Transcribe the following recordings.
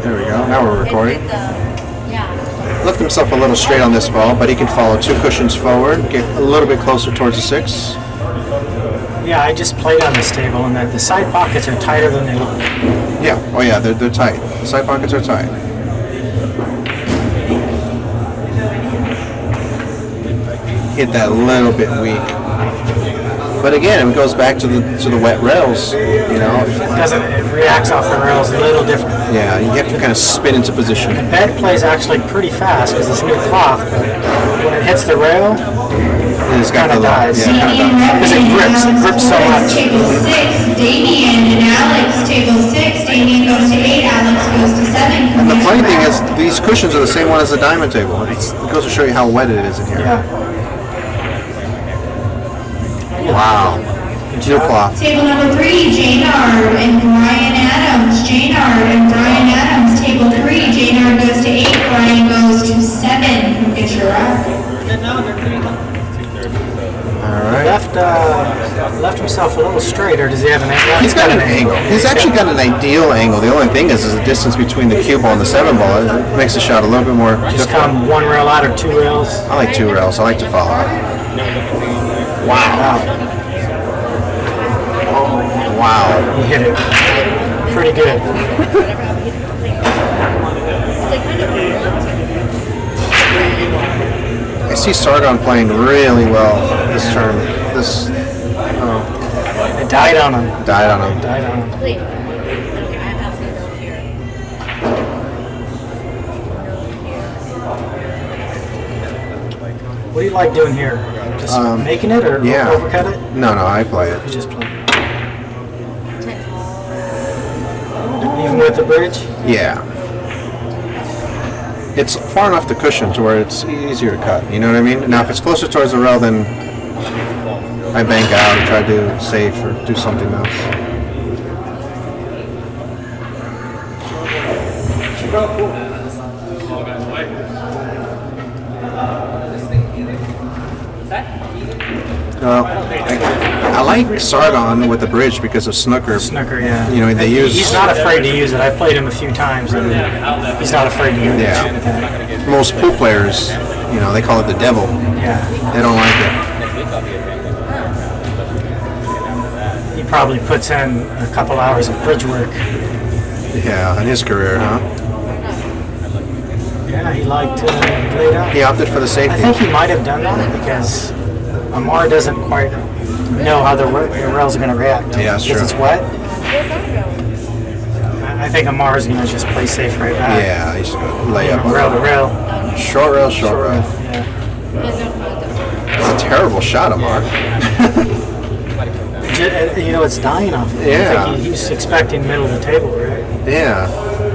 There we go. Now we're recording. Left himself a little straight on this ball, but he can follow 2 cushions forward, get a little bit closer towards the 6. Yeah, I just played on this table, and the side pockets are tighter than they look. Yeah. Oh yeah, they're tight. The side pockets are tight. Hit that a little bit weak. But again, it goes back to the wet rails, you know. It reacts off the rails a little different. Yeah, you have to kind of spin into position. The bed plays actually pretty fast because it's new cloth, but when it hits the rail, It kind of dies. Yeah, because it grips so much. Table 6, Damien and Alex. Table 6, Damien goes to 8, Alex goes to 7. And the funny thing is, these cushions are the same one as the diamond table. It goes to show you how wet it is in here. Yeah. Wow. New cloth. Table number 3, Janard and Brian Adams. Janard and Brian Adams. Table 3, Janard goes to 8, Brian goes to 7. Who gets your up? Alright. Left himself a little straight, or does he have an angle? He's got an angle. He's actually got an ideal angle. The only thing is the distance between the cue ball and the 7 ball. It makes the shot a little bit more Just difficult. come 1 rail out or 2 rails. I like 2 rails. I like to follow. Wow. Wow. He hit it pretty good. I see Sargon playing really well this turn. It died on him. Died on him. What do you like doing here? Just making it or overcut it? No, I play it. You just play. Even with the bridge? Yeah. It's far enough to cushion to where it's easier to cut. You know what I mean? Now, if it's closer towards the rail, then I bank out and try to do safe or do something else. I like Sargon with the bridge because of snooker. Snooker, yeah. You know, they use. He's not afraid to use it. I've played him a few times, and he's not afraid to use it. Yeah. Most pool players, you know, they call it the devil. Yeah. They don't like it. He probably puts in a couple hours of bridge work. Yeah, in his career, huh? Yeah, he liked to lay it out. He opted for the I safety. think he might have done that because Amar doesn't quite know how the rails are going to react. Yeah, that's true. Because it's wet. I think Amar is going to just play safe right back. Yeah, he's going to lay up. Rail to rail. Short rail, short rail. Yeah. It's a terrible shot, Amar. You know, it's dying off. Yeah. I think he's expecting middle of the table, right? Yeah.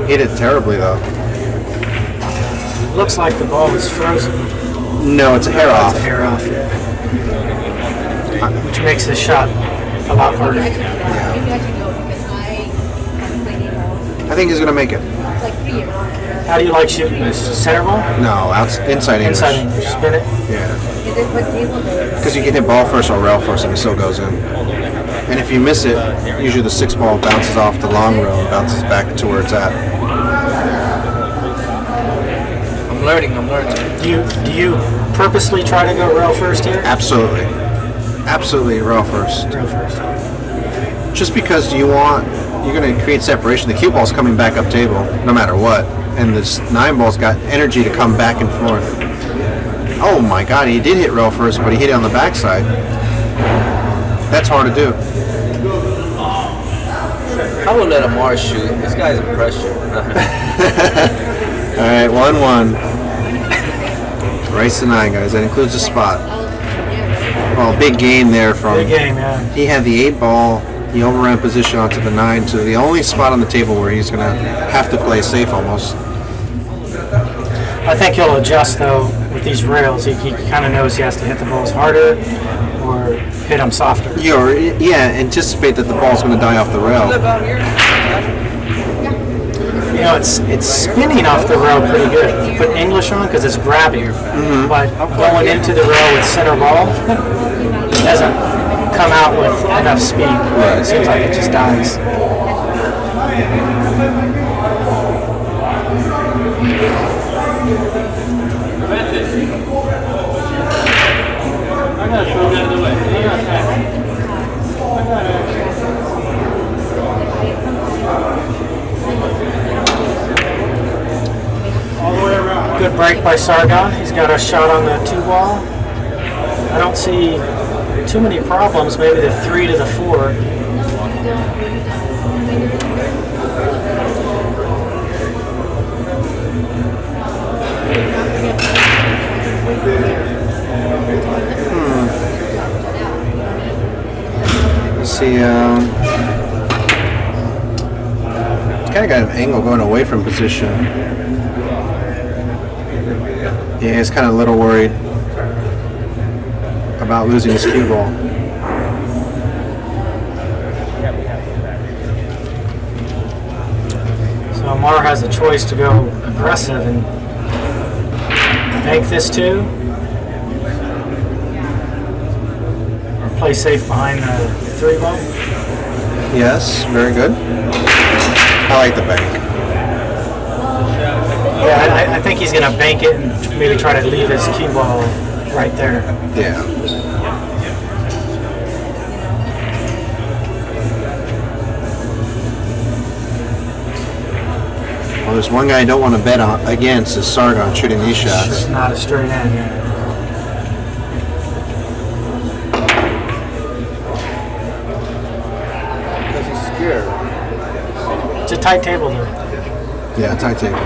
Hit it terribly, though. Looks like the ball is frozen. No, it's a hair off. It's a hair off, yeah. Which makes this shot a lot harder. I think he's going to make it. How do you like shooting this? Center ball? No, inside English. Inside English. Spin it? Yeah. Because you can hit ball first or rail first and it still goes in. And if you miss it, usually the 6 ball bounces off the long rail and bounces back to where it's at. I'm learning. Do you purposely try to go rail first here? Absolutely. Absolutely rail first. Rail first. Just because you're going to create separation. The cue ball's coming back up table no matter what. And this 9 ball's got energy to come back and forth. Oh my God, he did hit rail first, but he hit it on the backside. That's hard to do. I will let Amar shoot. This guy's a pressure. All right, 1-1. Race to 9, guys. That includes the spot. Well, big gain there from. Big game, yeah. He had the 8 ball. He overran position onto the 9 to the only spot on the table where he's going to have to play safe almost. I think he'll adjust though with these rails. He kind of knows he has to hit the balls harder or hit them softer. Anticipate that the ball's going to die off the rail. You know, it's spinning off the rail pretty good. If you put English on, because it's grabbing. But going into the rail with center ball, it doesn't come out with enough speed. It seems like it just dies. Good break by Sargon. He's got a shot on the 2 ball. I don't see too many problems. Maybe the 3 to the 4. Let's see. It's kind of got an angle going away from position. Yeah, he's kind of a little worried about losing his cue ball. So Amar has a choice to go aggressive and bank this too, or play safe behind the 3 ball. Yes, very good. I like the bank. Yeah, I think he's going to bank it and maybe try to leave his cue ball right there. Yeah. Well, there's one guy I don't want to bet on against is Sargon shooting these It's shots. just not a straight end. Yeah. Because he's scared. It's a tight table there. Yeah, tight table.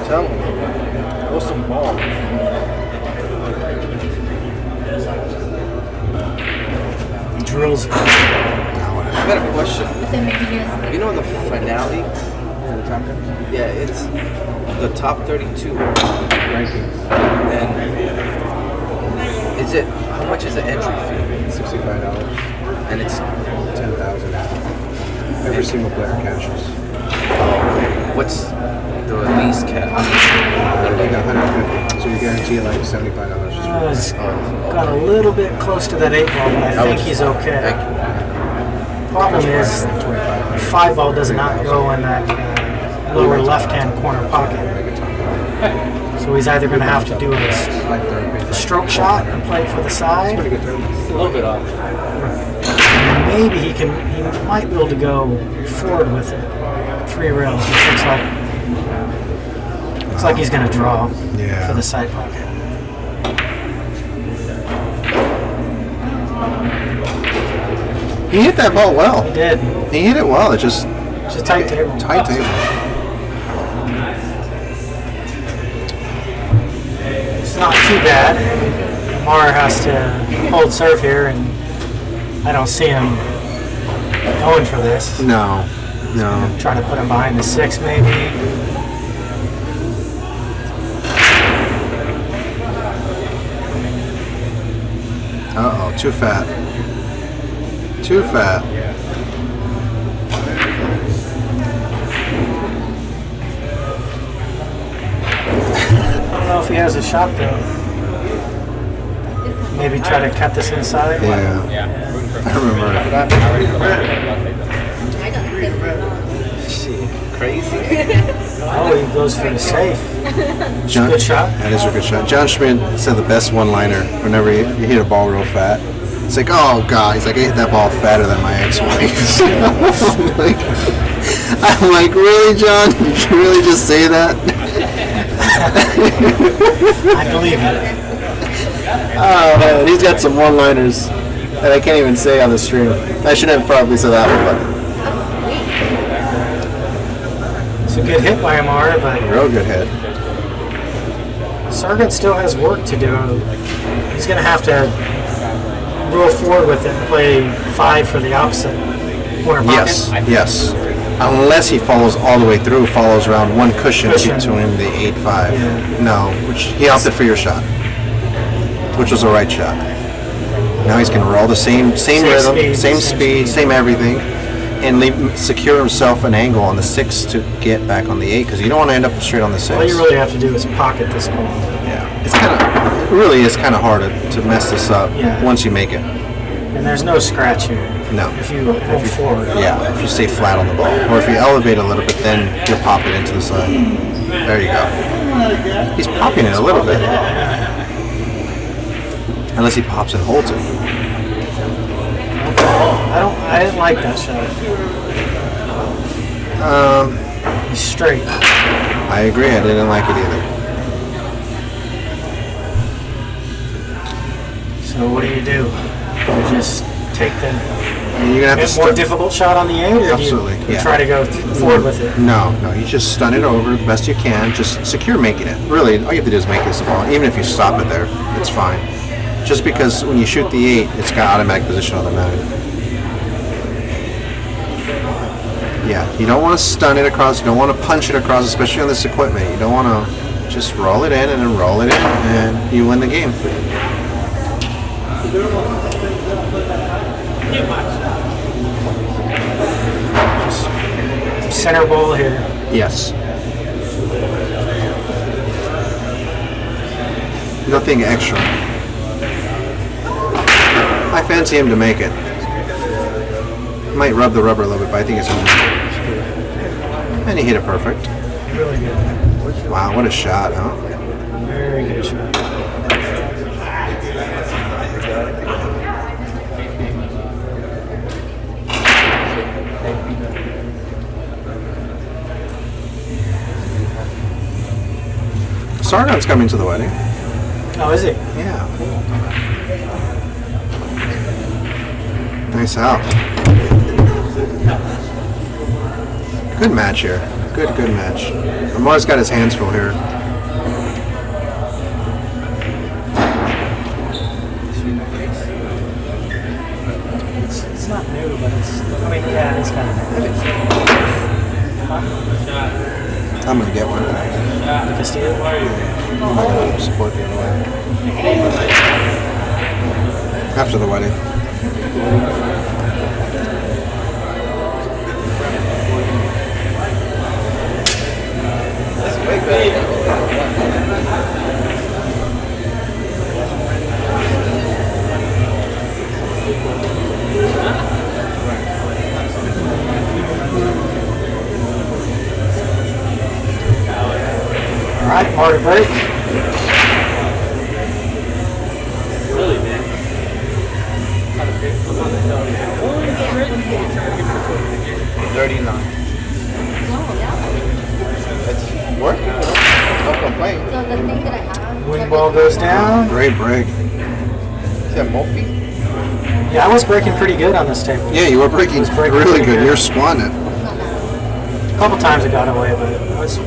Tell him. Throw some ball. He drills it. I got a question. You know the finale? Yeah, it's the top 32 Rankings. and is it how much is the entry fee? $65. And it's 10,000. Every single player cashes. what's the least cap? Like 150. So you guarantee like $75 just for He's got a little bit close to that 8 ball, but I think he's okay. Problem is, the 5 ball does not go in that lower left-hand corner pocket. So he's either going to have to do a stroke shot and play it for the side. pretty good tournament. A little bit off. Maybe he might be able to go forward with it. 3 rails, which looks like he's going to draw Yeah. for the side pocket. He hit that ball well. He did. He hit it well. It just It's a tight table. tight table. It's not too bad. Amar has to hold serve here, and I don't see him going for this. No, no. Trying to put him behind the 6 maybe. Uh-oh, too fat. Too fat. I don't know if he has a shot though. Maybe try to cut this inside. Yeah. I remember it. Shit, crazy. Oh, he goes for the safe. John, Good shot. That is a good shot. John Schmidt said the best one-liner whenever you hit a ball real fat. It's like, oh God, he's like, I hit that ball fatter than my ex-wife. I'm like, really, John? Did you really just say that? I believe it. Oh man, he's got some one-liners that I can't even say on the stream. I should have probably said that one, It's a good hit by Amar, but but real good hit. Sargon still has work to do. He's going to have to roll forward with it and play 5 for the opposite corner pocket. Yes, yes. Unless he follows all the way through, follows around one cushion between the 8-5. Yeah. No, which he opted for your shot, which was the right shot. Now he's going to roll the same rhythm, same speed, same everything, and secure himself an angle on the 6 to get back on the 8 because you don't want to end up straight on the 6. All you really have to do is pocket this ball. Yeah, it really is kind of hard to mess this up Yeah. once you make it. And there's no scratch here. No. If you go forward. Yeah, if you stay flat on the ball. Or if you elevate a little bit, then you'll pop it into the side. There you go. He's popping it a little bit. Unless he pops and holds it. I didn't like that shot. He's straight. I agree, I didn't like it either. So what do? You just take the You're gonna have to more difficult shot on the 8, or Absolutely, do you yeah. try to go forward with it? No, you just stun it over the best you can. Just secure making it. Really, all you have to do is make this ball. Even if you stop it there, it's fine. Just because when you shoot the 8, it's got automatic position on the 9. Yeah, you don't want to stun it across. You don't want to punch it across, especially on this equipment. You don't want to just roll it in and then roll it in, and you win the game. Center ball here. Yes. Nothing extra. I fancy him to make it. Might rub the rubber a little bit, but I think it's going to make it. And he hit it perfect. Really good. Wow, what a shot, huh? Very good shot. Sargon's coming to the wedding. Oh, is he? Yeah. Nice out. Good match here. Good match. Amar's got his hands full here. It's not new, but it's. I mean, yeah, it's kind of. I'm gonna get one. Castillo? I'm gonna support the other way. After the wedding. All right, Amar to break. Really, man? 39. It's working. No complaint. So the thing that I have. Wing ball goes down. Great break. Is that Mofi? Yeah, I was breaking pretty good on this table. Yeah, you were breaking breaking really pretty good. good. You're squatting it. A couple times it got away, but it was.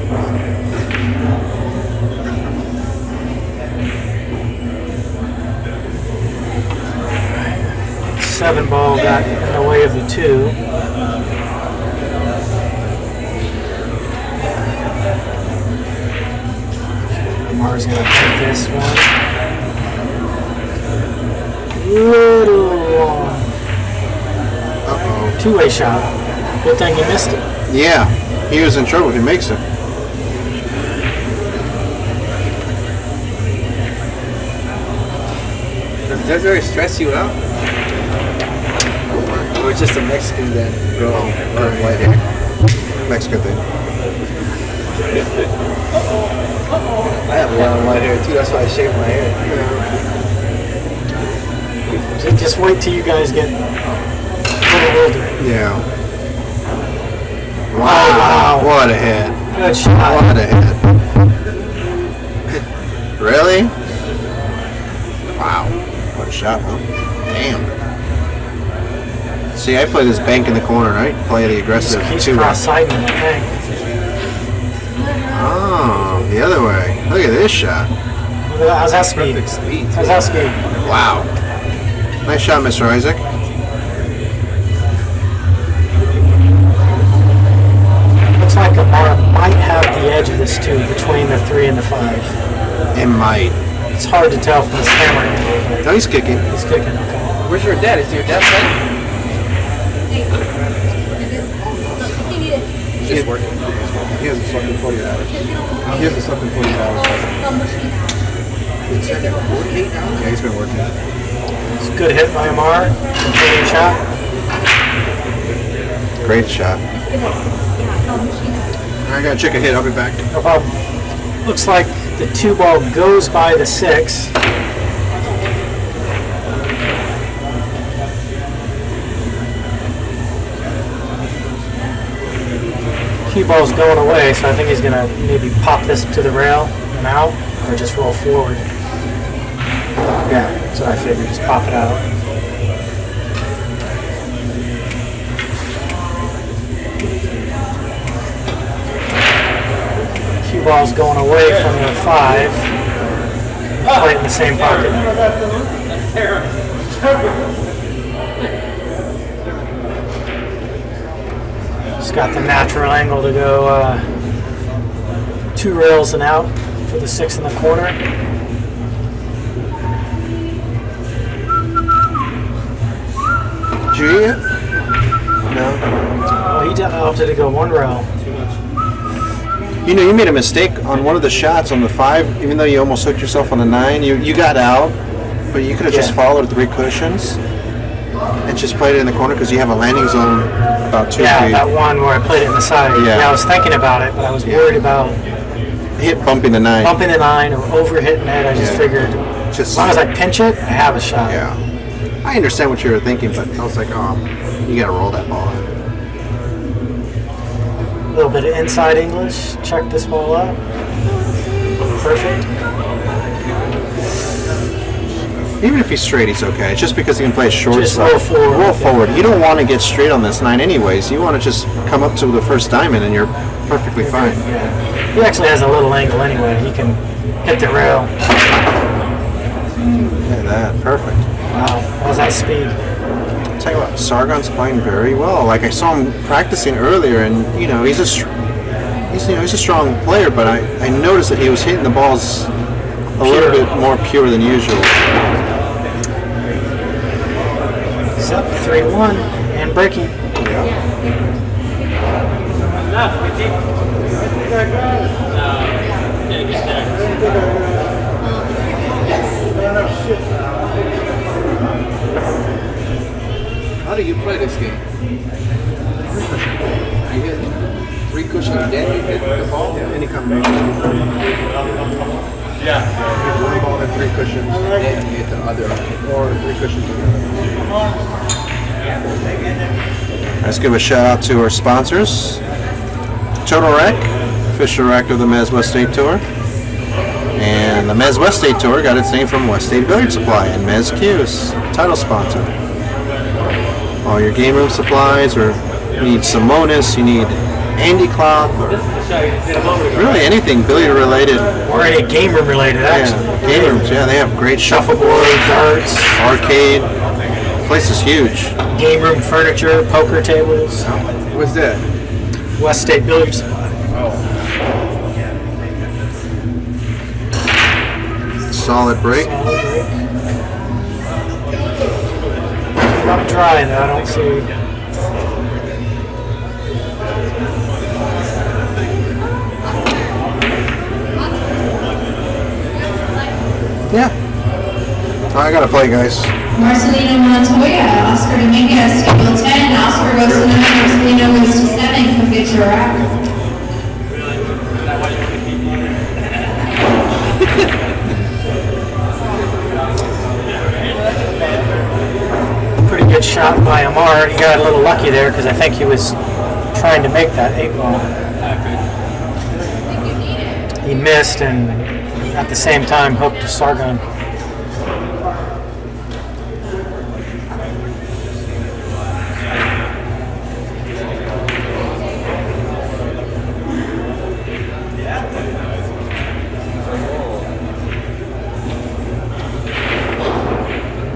7 ball got in the way of the 2. Amar's going to take this one. Little long. Uh-oh. 2-way shot. Good thing he missed it. Yeah, he was in trouble. He makes it. Does Desiree stress you out? Or it's just a Mexican that grow white hair? Mexican thing. I have a lot of white hair too, that's why I shave my hair. Just wait till you guys get a little older. Yeah. Wow. What a hit. Good shot. What a hit. Really? Wow. What a shot, huh? Damn. See, I play this bank in the corner, right? Play the aggressive He's 2 cross-siding the Kang. Oh, the other way. Look at this shot. How's that speed? Perfect speed. How's that speed? Wow. Nice shot, Mr. Isaac. Looks like Amar might have the edge of this too, between the 3 and the 5. It might. It's hard to tell from this camera angle, but No, he's kicking. he's kicking. Okay. Where's your dad? Is your dad playing? Just working. He hasn't slept in 48 hours. He hasn't slept in 48 hours. Yeah, he's been working. It's a good hit by Amar. Good shot. Great shot. I gotta check a hit. I'll be back. No problem. Looks like the 2 ball goes by the 6. Cue ball's going away, so I think he's gonna maybe pop this to the rail and out, or just roll forward. Yeah, that's what I figured. Just pop it out. Cue ball's going away from the 5. Play it in the same pocket. Just got the natural angle to go 2 rails and out for the 6 in the corner. Did you eat it? No. Well, he opted to go 1 rail. You know, you made a mistake on one of the shots on the 5. Even though you almost hooked yourself on the 9, you got out, but you could have just followed 3 cushions and just played it in the corner because you have a landing zone about 2 feet. Yeah, that one where I played it in the side. Yeah. I was thinking about it, but I was worried about Hit bumping the 9. bumping the 9 or over hitting it. I just figured Just as long as I pinch it, I have a shot. Yeah. I understand what you were thinking, but I was like, oh, you got to roll that ball. A little bit of inside English. Check this ball out. Perfect. Even if he's straight, he's okay. Just because he can play short Just side. roll forward. Roll forward. You don't want to get straight on this 9 anyways. You want to just come up to the first diamond and you're perfectly fine. Yeah. He actually has a little angle anyway. He can hit the rail. Look at that. Perfect. Wow. How's that speed? I'll tell you what, Sargon's playing very well. Like I saw him practicing earlier, and you know he's a strong player. But I noticed that he was hitting the balls a little bit more pure than usual. He's up 3-1 and breaking. How do you play this game? You hit 3 cushions, then you hit the ball? Any combination. Yeah. One ball and 3 cushions. Then you hit the other. Or 3 cushions together. Let's give a shout out to our sponsors. Total Rec, official rec of the Mez West State Tour. And the Mez West State Tour got its name from West State Billiard Supply and Mez Q's, title sponsor. All your game room supplies, or you need Simonis, you need Andy cloth, or really anything billiard related. Or any game room related action. Yeah, game rooms, yeah, they have great Shuffleboard, darts, arcade. The place is huge. game room furniture, poker tables. What's that? West State Billiard Supply. Solid break. Not dry though, I don't see. Yeah. I gotta play, guys. Marcelino Montoya, Oscar Dominguez, table 10. Oscar goes to 9, Marcelino goes to 7. Come get your rack. Pretty good shot by Amar. He got a little lucky there because I think he was trying to make that 8 ball. He missed and at the same time hooked Sargon.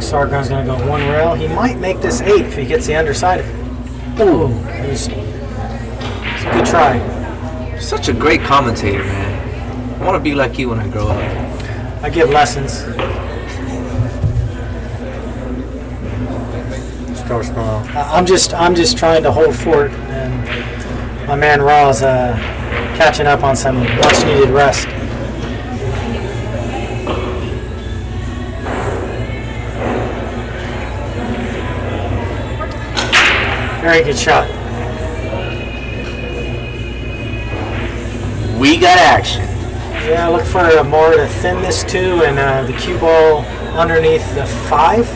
Sargon's going to go 1 rail. He might make this 8 if he gets the underside of it. Ooh, it's a good try. Such a great commentator, man. I want to be like you when I grow up. I give lessons. Start small. I'm just trying to hold fort, and my man Raw's catching up on some much needed rest. Very good shot. We got action. Yeah, look for more to thin this too, and the cue ball underneath the 5.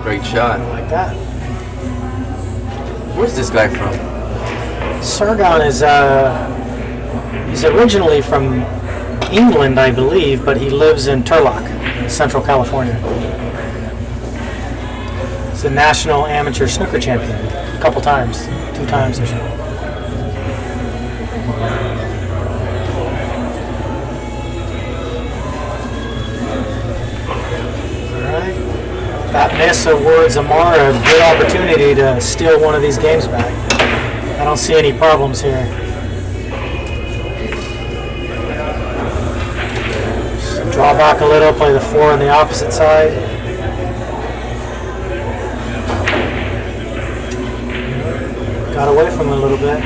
Great shot. Like that. Where's this guy from? Sargon is he's originally from England, I believe, but he lives in Turlock, Central California. He's a national amateur snooker champion a couple times, 2 times or so. Alright. That miss awards Amar a good opportunity to steal one of these games back. I don't see any problems here. Just draw back a little, play the 4 on the opposite side. Got away from him a little bit.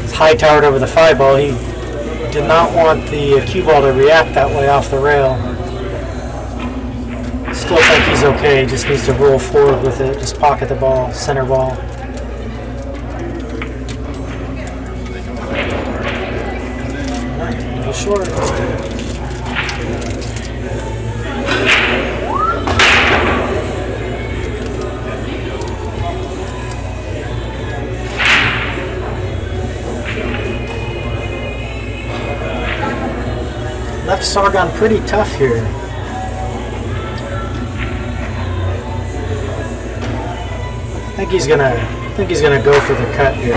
It's high-towered over the 5 ball. He did not want the cue ball to react that way off the rail. Still think he's okay, just needs to roll forward with it, just pocket the ball, center ball. Alright, a little short. Left Sargon pretty tough here. I think he's gonna go for the cut here.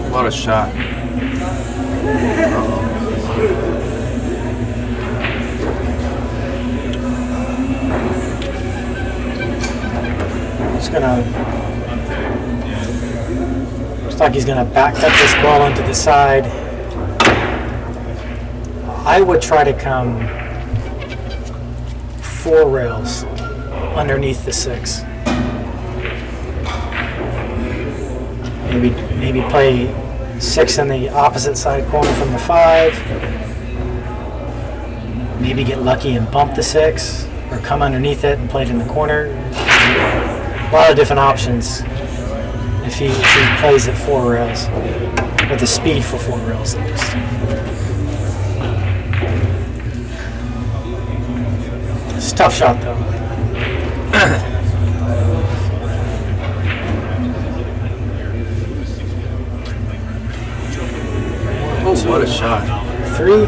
What a shot. Just gonna. Looks like he's gonna back cut this ball into the side. I would try to come 4 rails underneath the 6. Maybe play 6 in the opposite side corner from the 5. Maybe get lucky and bump the 6, or come underneath it and play it in the corner. A lot of different options if he plays at 4 rails, with the speed for 4 rails at least. It's a tough shot though. Oh, what a shot. 3.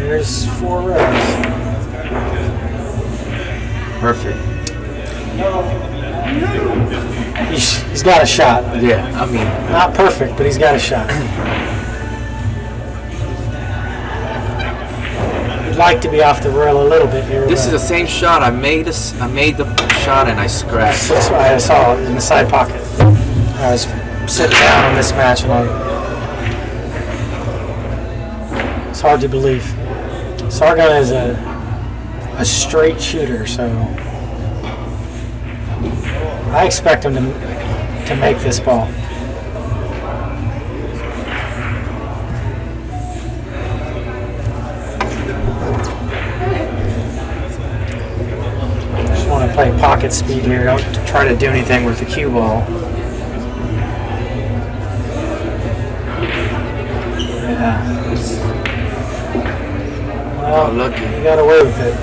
There's 4 rails. Perfect. He's got a shot. Yeah, I mean, Not perfect, but he's got a shot. He'd like to be off the rail a little bit here. this is the same shot. I made the shot and I scratched. That's why I saw it in the side pocket. I was sitting down on this match and it's hard to believe. Sargon is a straight shooter, so I expect him to make this ball. Just want to play pocket speed here. Don't try to do anything with the cue ball. Yeah. Well, lucky. He got away with it.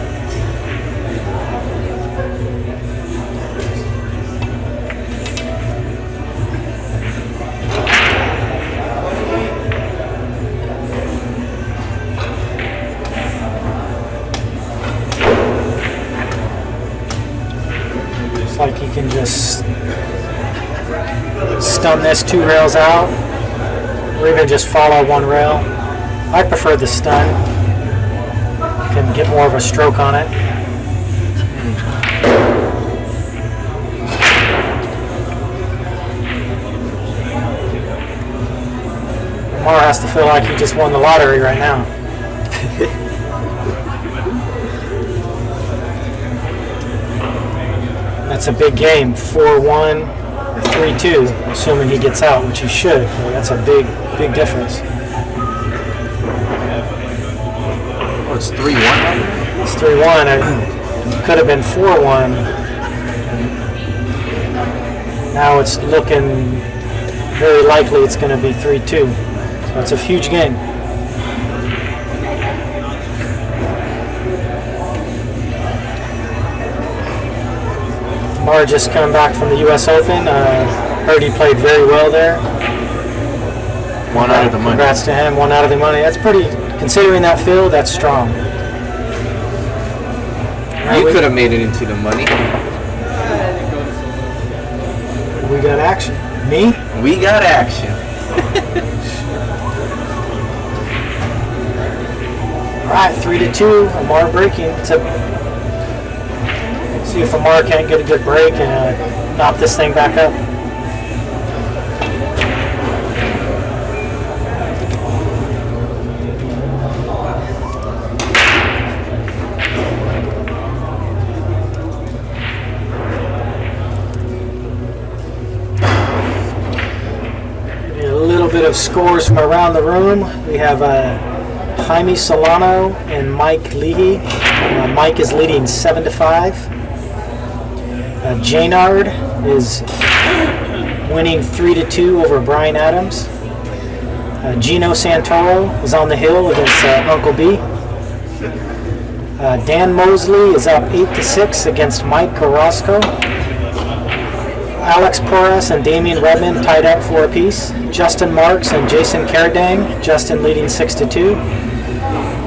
Looks like he can just stun this 2 rails out, or even just follow 1 rail. I prefer the stun. Can get more of a stroke on it. Amar has to feel like he just won the lottery right now. That's a big game, 4-1 or 3-2, assuming he gets out, which he should. That's a big difference. Oh, it's 3-1. It's 3-1. It could have been 4-1. Now it's looking very likely it's going to be 3-2. So it's a huge game. Amar just coming back from the U.S. Open. Heard he played very well there. One out of the money. Congrats to him. 1 out of the money. That's pretty, considering that field, that's strong. You could have made it into the money. We got action. Me? We got action. All right, 3-2. Amar breaking. See if Amar can't get a good break and knock this thing back up. A little bit of scores from around the room. We have Jaime Solano and Mike Leahy. Mike is leading 7-5. Jaynard is winning 3-2 over Brian Adams. Gino Santoro is on the hill against Uncle B. Dan Mosley is up 8-6 against Mike Carrasco. Alex Porras and Damian Redmond tied up 4 apiece. Justin Marks and Jason Caradang. Justin leading 6-2.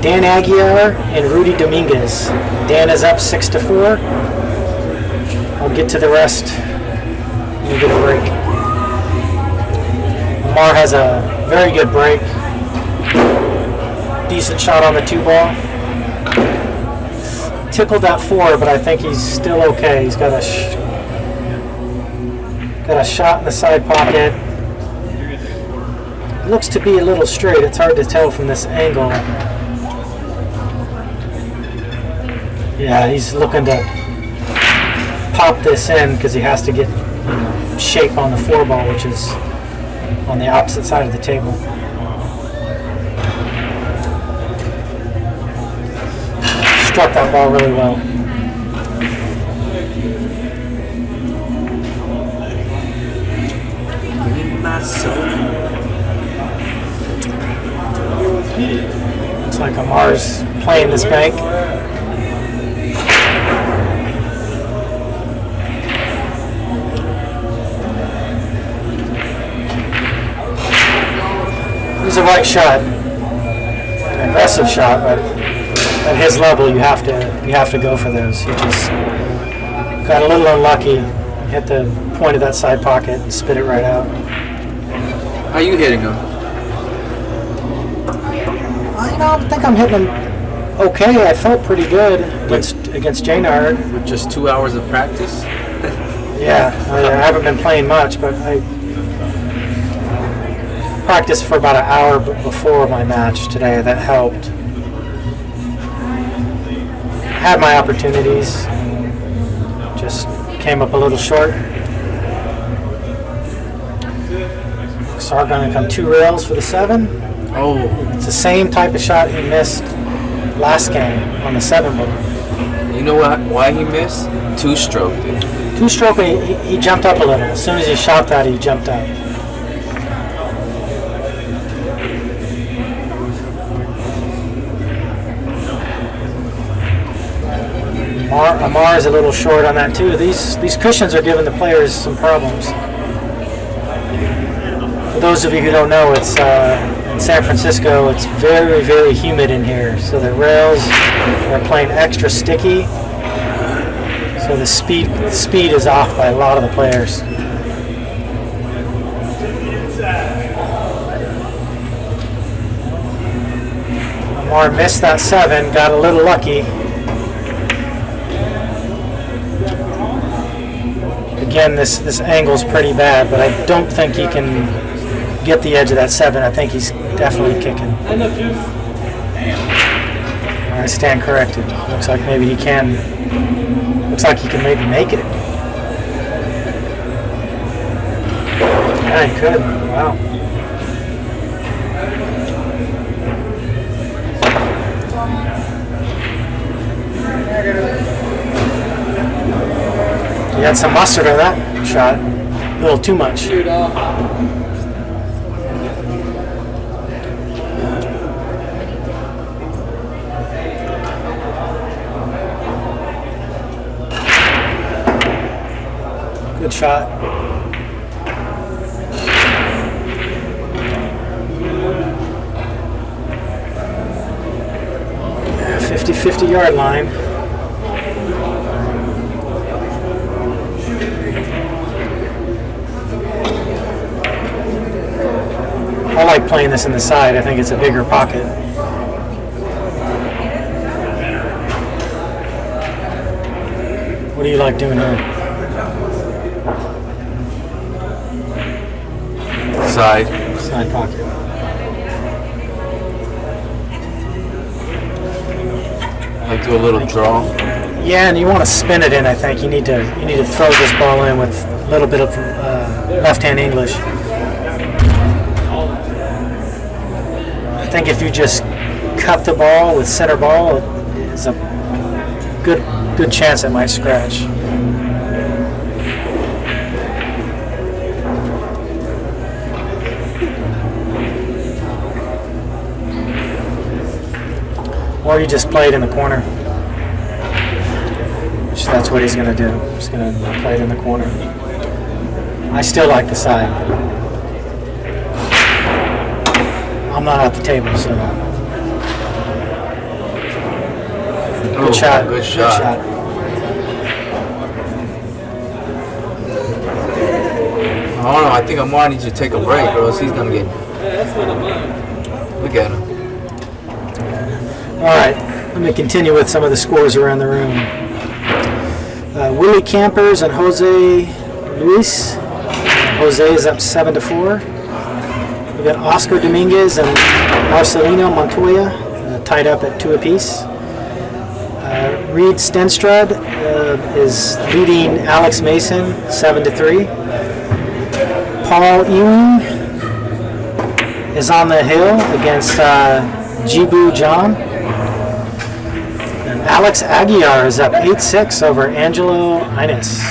Dan Aguiar and Rudy Dominguez. Dan is up 6-4. I'll get to the rest. You get a break. Amar has a very good break. Decent shot on the 2-ball. Tickled that 4, but I think he's still okay. He's got a shot in the side pocket. Looks to be a little straight. It's hard to tell from this angle. Yeah, he's looking to pop this in because he has to get shape on the 4-ball, which is on the opposite side of the table. Struck that ball really well. Looks like Amar's playing this bank. It was a right shot, an aggressive shot, but at his level, you have to go for those. He just got a little unlucky, hit the point of that side pocket, and spit it right out. How you hitting him? I think I'm hitting him okay. I felt pretty good against Jaynard. With just 2 hours of practice? Yeah, I haven't been playing much, but I practiced for about an hour before my match today. That helped. Had my opportunities, just came up a little short. Sargon come 2 rails for the 7. Oh, It's the same type of shot he missed last game on the 7-ball. you know what? Why he missed? 2-stroked it. 2-stroke, he jumped up a little. As soon as he shot that, he jumped up. Amar is a little short on that too. These cushions are giving the players some problems. For those of you who don't know, it's in San Francisco. It's very, very humid in here, so the rails are playing extra sticky. So the speed is off by a lot of the players. Amar missed that 7, got a little lucky. Again, this angle's pretty bad, but I don't think he can get the edge of that 7. I think he's definitely kicking. All right, stand corrected. Looks like maybe he can. Looks like he can maybe make it. Yeah, he could. Wow. He had some mustard on that shot. A little too much. Good shot. 50 yard line. I like playing this in the side. I think it's a bigger pocket. What do you like doing here? Side. Side pocket. Like do a little draw. Yeah, and you want to spin it in. I think you need to throw this ball in with a little bit of left-hand English. I think if you just cut the ball with center ball, it's a good chance it might scratch. Or you just play it in the corner. Which that's what he's going to do. He's going to play it in the corner. I still like the side. I'm not at the table, so. Good shot. Good shot. I don't know. I think Amar needs to take a break, or else he's going to get. Look at him. All right, let me continue with some of the scores around the room. Willie Campers and Jose Luis. Jose is up 7-4. We got Oscar Dominguez and Marcelino Montoya tied up at 2 apiece. Reed Stenstrud is leading Alex Mason 7-3. Paul Ewing is on the hill against Jibu John. And Alex Aguiar is up 8-6 over Angelo Inez.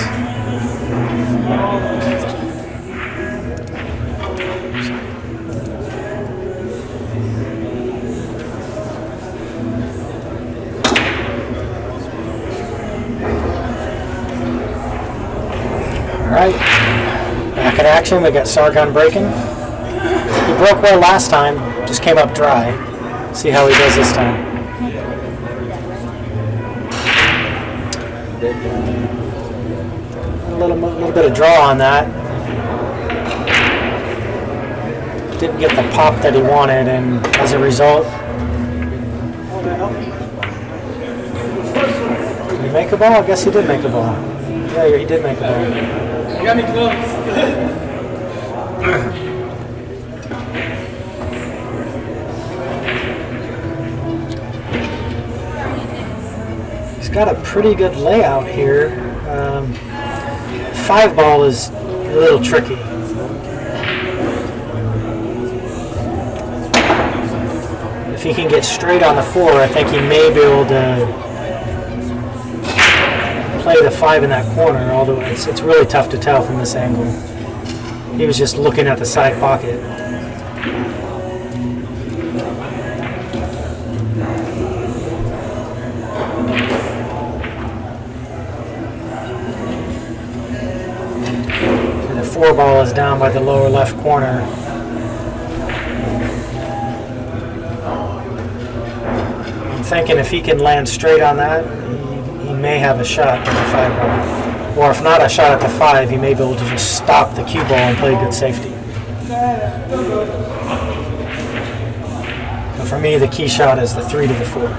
All right, back in action. We got Sargon breaking. He broke well last time, just came up dry. See how he does this time. A little bit of draw on that. Didn't get the pop that he wanted, and as a result, did he make a ball? I guess he did make a ball. Yeah, he did make a ball. You got me close. He's got a pretty good layout here. 5 ball is a little tricky. If he can get straight on the 4, I think he may be able to play the 5 in that corner, although it's really tough to tell from this angle. He was just looking at the side pocket. And the 4 ball is down by the lower left corner. I'm thinking if he can land straight on that, he may have a shot at the 5 ball. Or if not a shot at the 5, he may be able to just stop the cue ball and play good safety. But for me, the key shot is the 3 to the 4.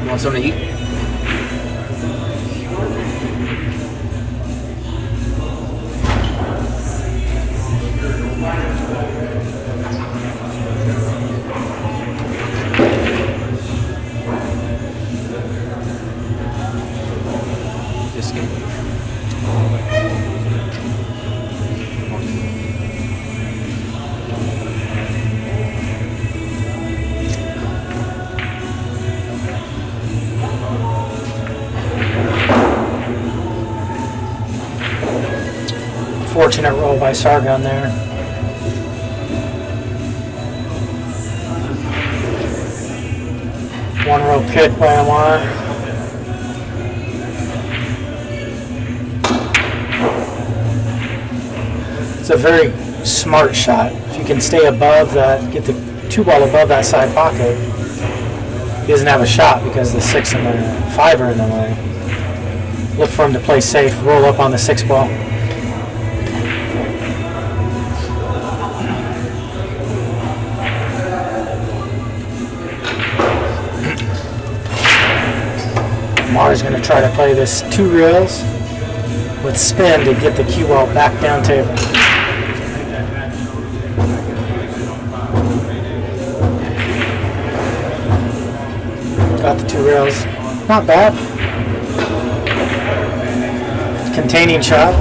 Want something to eat? Biscuit. Unfortunate roll by Sargon there. One row pick by Amar. It's a very smart shot. If you can stay above that, get the 2-ball above that side pocket, he doesn't have a shot because the 6 and the 5 are in the way. Look for him to play safe, roll up on the 6-ball. Amar's going to try to play this 2 reels with spin to get the cue ball back down table. Got the 2 rails. Not bad. Containing shot.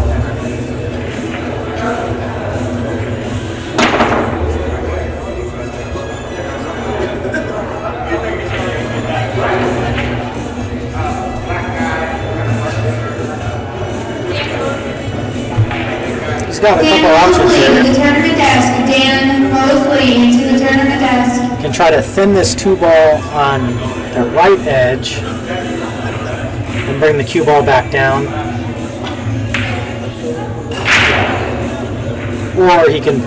He's got a couple options Mosley here. to the tournament desk. Dan Mosley to the tournament desk. Can try to thin this 2-ball on the right edge and bring the cue ball back down. Or he can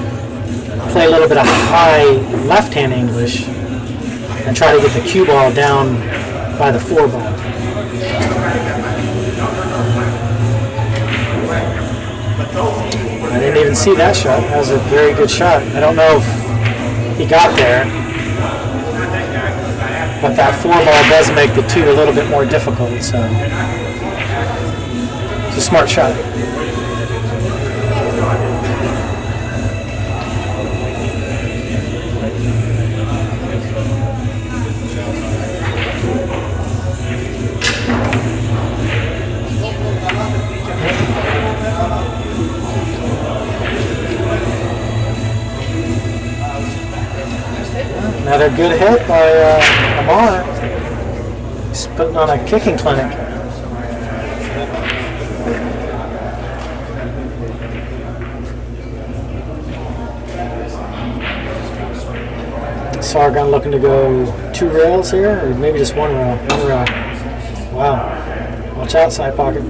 play a little bit of high left-hand English and try to get the cue ball down by the 4-ball. I didn't even see that shot. That was a very good shot. I don't know if he got there, but that 4-ball does make the 2 a little bit more difficult, so it's a smart shot. Another good hit by Amar. He's putting on a kicking clinic. Sargon looking to go 2 rails here, or maybe just 1 rail. 1 rail. Wow. Watch out, side pocket.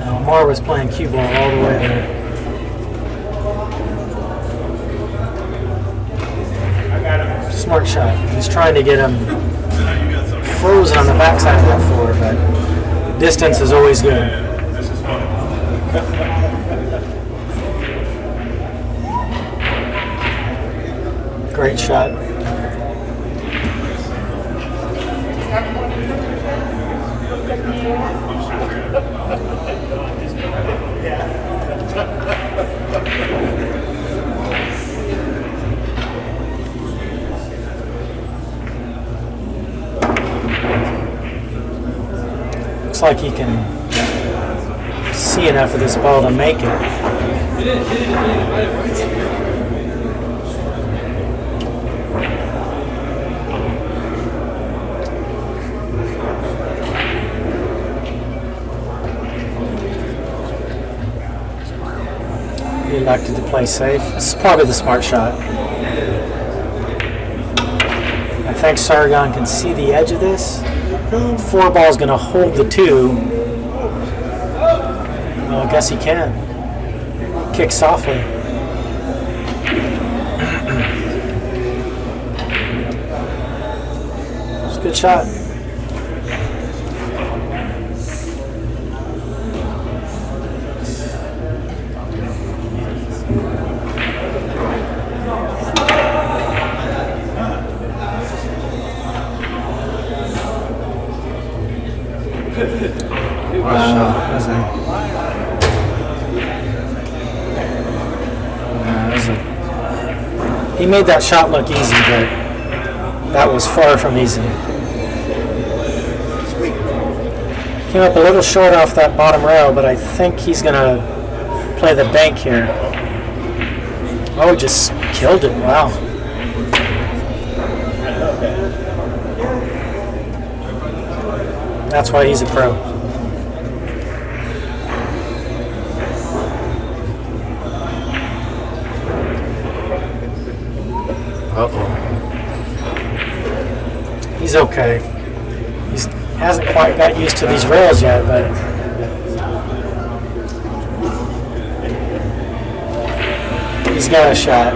Amar was playing cue ball all the way there. Smart shot. He's trying to get him frozen on the backside of that 4, but distance is always good. Great shot. Looks like he can see enough of this ball to make it. He elected to play safe. This is probably the smart shot. I think Sargon can see the edge of this. 4-ball is going to hold the 2. Well, I guess he can. Kick softly. It's a good shot. That's a He made that shot look easy, but that was far from easy. Came up a little short off that bottom rail, but I think he's going to play the bank here. Oh, just killed it. Wow. That's why he's a pro. Uh-oh. He's okay. He hasn't quite got used to these rails yet, but he's got a shot.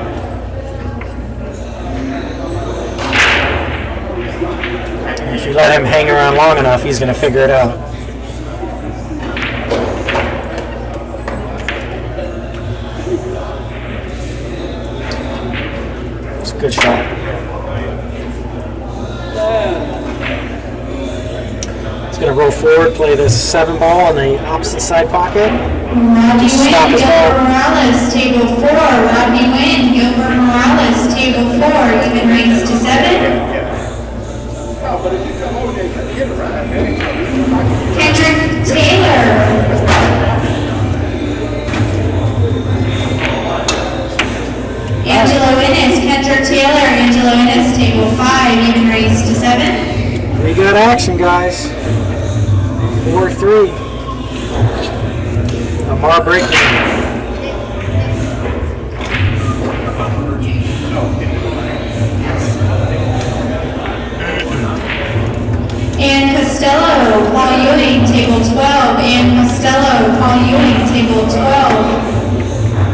And if you let him hang around long enough, he's going to figure it out. It's a good shot. He's going to roll forward, play this 7 ball in the opposite side pocket. Rodney Stop Wynn, his Gilbert ball. Morales, table 4. Rodney Wynn, Gilbert Morales, table 4. Even race to 7. Kendrick Taylor. Angelo Innes, Kendrick Taylor, Angelo Innes, table 5. Even race to 7. We got action, guys. 4-3. Amar breaking. Ann Costello, Paul Ewing, table 12. Ann Costello, Paul Ewing, table 12.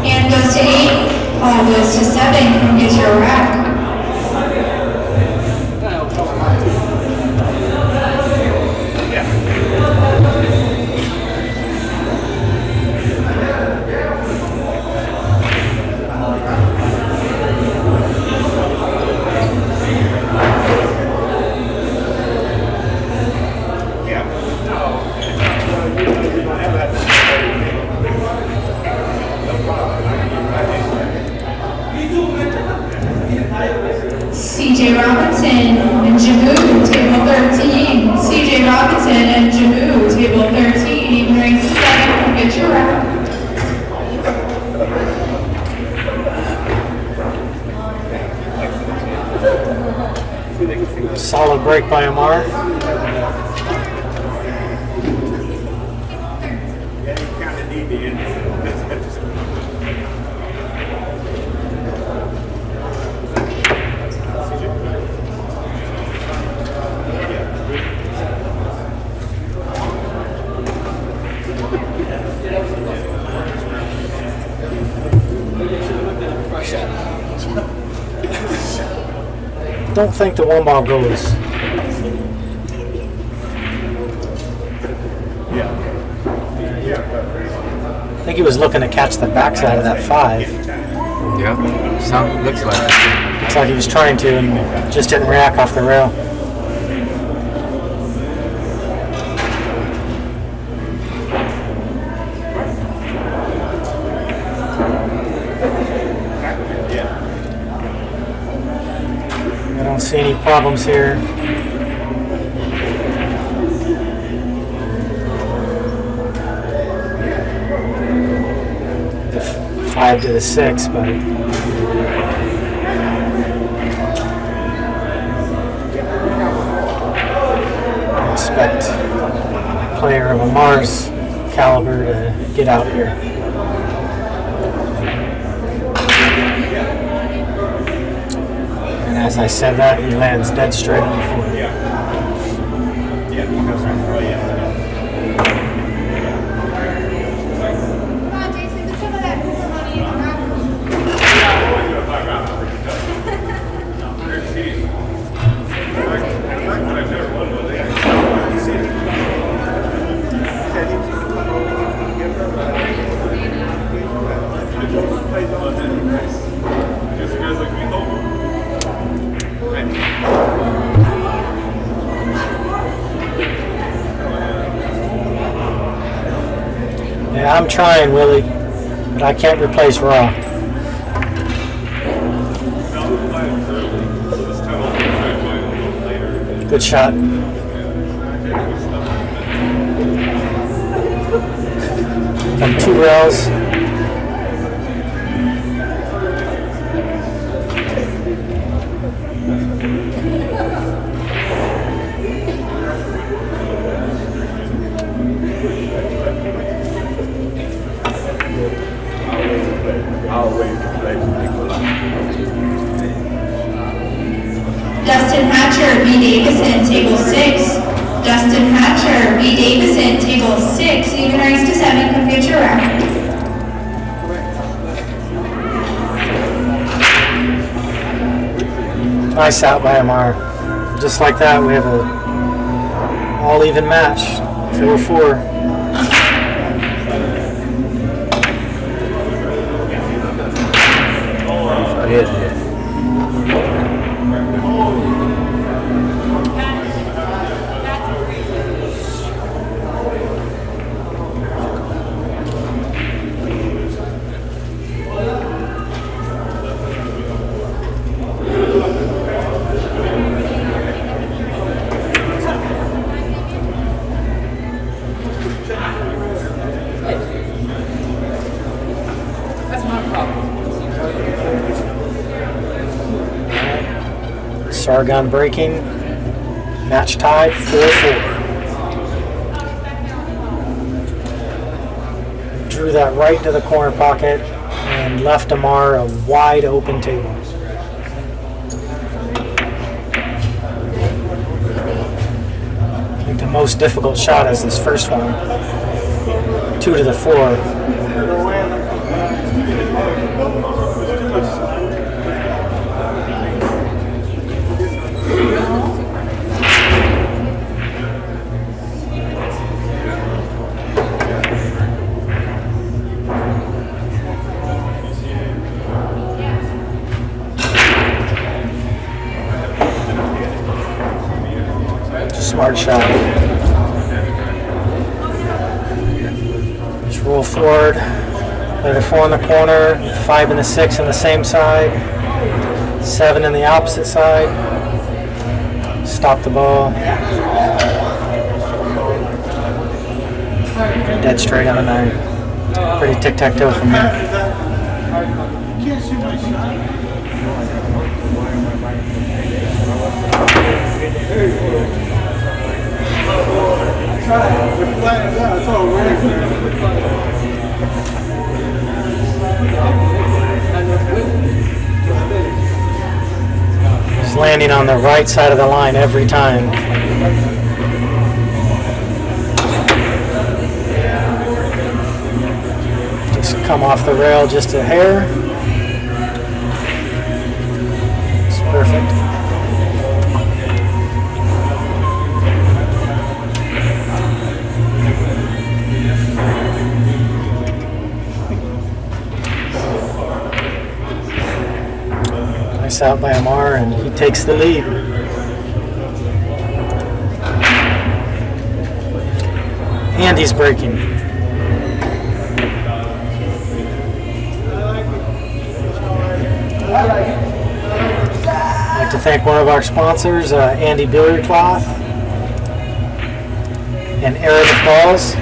Ann goes to 8. Paul goes to 7. Come get your rack. CJ Robinson and Jamu, table 13. CJ Robinson and Jamu, table 13. Even race 7. Come get your rack. Solid break by Amar. Don't think the 1 ball goes. I think he was looking to catch the backside of that 5. Yeah. Looks like it. Looks like he was trying to and just didn't rack off the rail. I don't see any problems here. The 5 to the 6, but I expect a player of Amar's caliber to get out here. And as I said that, he lands dead straight on the floor. Yeah, I'm trying, Willie, but I can't replace Raw. Good shot. Come 2 rails. Dustin Hatcher, B. Davison, table 6. Dustin Hatcher, B. Davison, table 6. Even raise to 7, complete your round. Nice out by Amar. Just like that, we have a all even match. 4-4. Sargon breaking. Match tied 4-4. Drew that right into the corner pocket and left Amar a wide open table. I think the most difficult shot is this first one. 2 to the 4. Smart shot. Just roll forward. Play the 4 in the corner, 5 and the 6 on the same side, 7 in the opposite side. Stop the ball. Dead straight on the 9. Pretty tic-tac-toe from here. He's landing on the right side of the line every time. Just come off the rail just a hair. It's perfect. Out by Amar, and he takes the lead. And he's breaking. I'd like to thank one of our sponsors, Andy Billiard Cloth and Arabic Balls.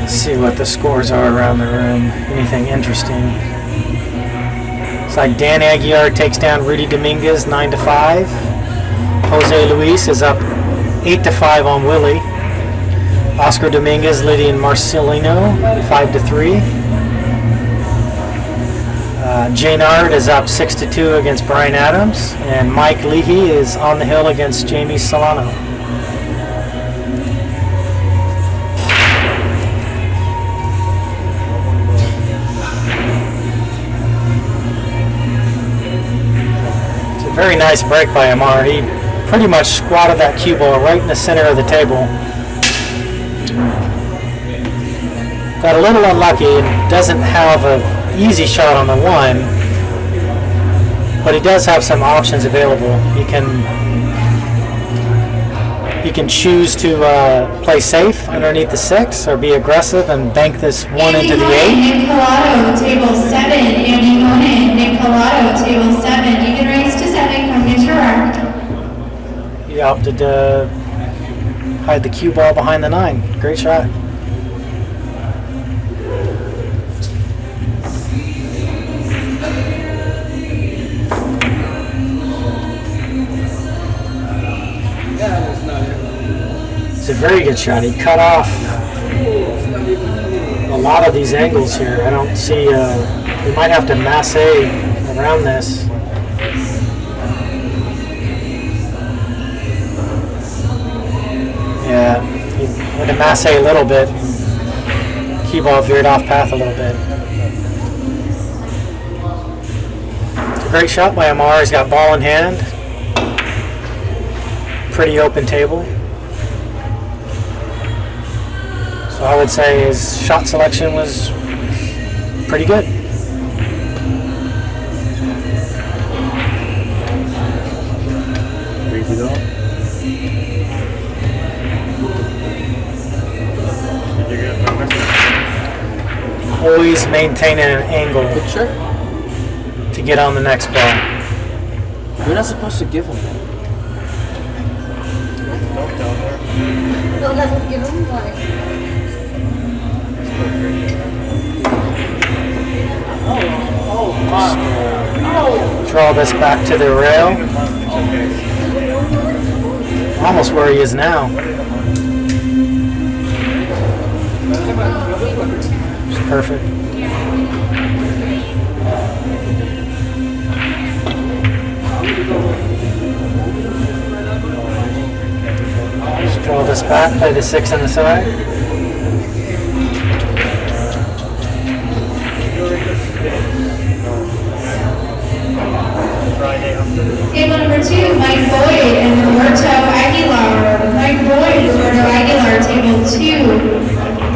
See what the scores are around the room. Anything interesting? It's like Dan Aguiar takes down Rudy Dominguez 9-5. Jose Luis is up 8-5 on Willie. Oscar Dominguez leading Marcelino 5-3. Jaynard is up 6-2 against Brian Adams, and Mike Leahy is on the hill against Jamie Solano. Very nice break by Amar. He pretty much squatted that cue ball right in the center of the table. Got a little unlucky and doesn't have an easy shot on the 1, but he does have some options available. He can You can choose to play safe underneath the 6 or be aggressive and bank this 1 into the 8. Nick Collado, table 7. Andy Honan, Nick Collado, table 7. You can raise to 7, come get your rack. He opted to hide the cue ball behind the 9. Great shot. It's a very good shot. He cut off a lot of these angles here. I don't see, we might have to masse around this. Yeah, he had to masse a little bit. Cue ball veered off path a little bit. It's a great shot by Amar. He's got ball in hand. Pretty open table. So I would say his shot selection was pretty good. Crazy though. Always maintaining an angle Sure. to get on the next ball. You're not supposed to give him that. Draw this back to the rail. Almost where he is now. It's perfect. Just draw this back, play the 6 on the side. Table number 2, Mike Boyd and Roberto Aguilar. Mike Boyd, Roberto Aguilar, table 2.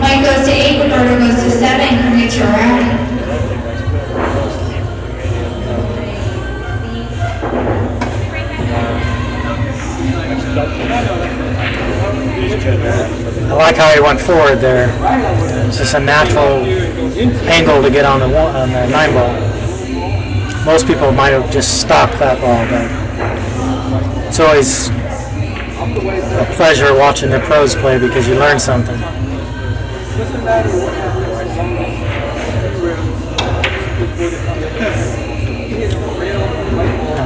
Mike goes to 8, Roberto goes to 7. Come get your rack. I like how he went forward there. It's just a natural angle to get on the 9 ball. Most people might have just stopped that ball, but it's always a pleasure watching the pros play because you learn something.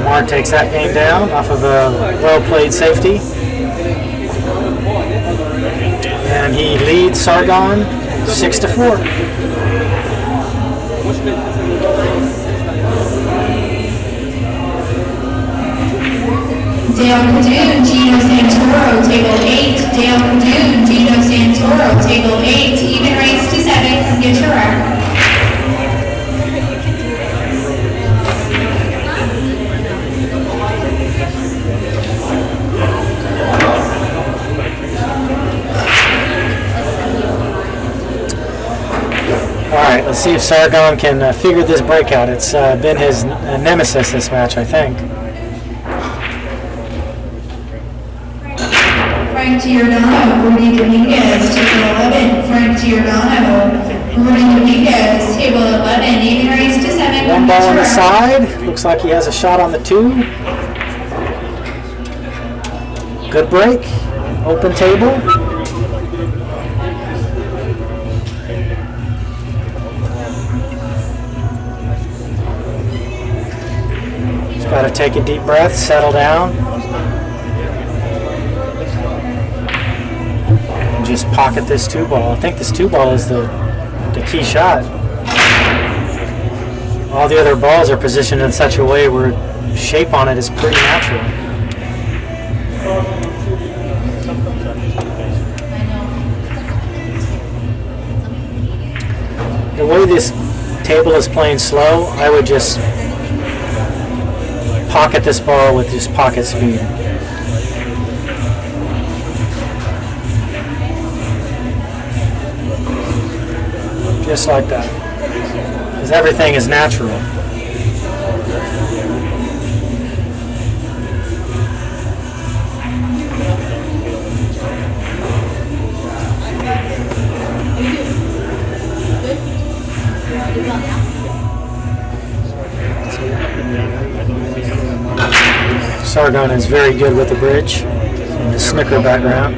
Amar takes that game down off of a well-played safety. And he leads Sargon 6-4. Dale Cadoon, Gino Santoro, table 8. Dale Cadoon, Gino Santoro, table 8. Even raise to 7. Come get your rack. Alright, let's see if Sargon can figure this break out. It's been his nemesis this match, I think. Frank Giordano, Rudy Dominguez, table 11. Frank Giordano, Rudy Dominguez, table 11. Even raise to 7. One ball on the side. Looks like he has a shot on the 2. Good break. Open table. He's got to take a deep breath, settle down. And just pocket this 2 ball. I think this 2 ball is the key shot. All the other balls are positioned in such a way where shape on it is pretty natural. The way this table is playing slow, I would just pocket this ball with just pocket speed. Just like that. Because everything is natural. Sargon is very good with the bridge and the snooker background.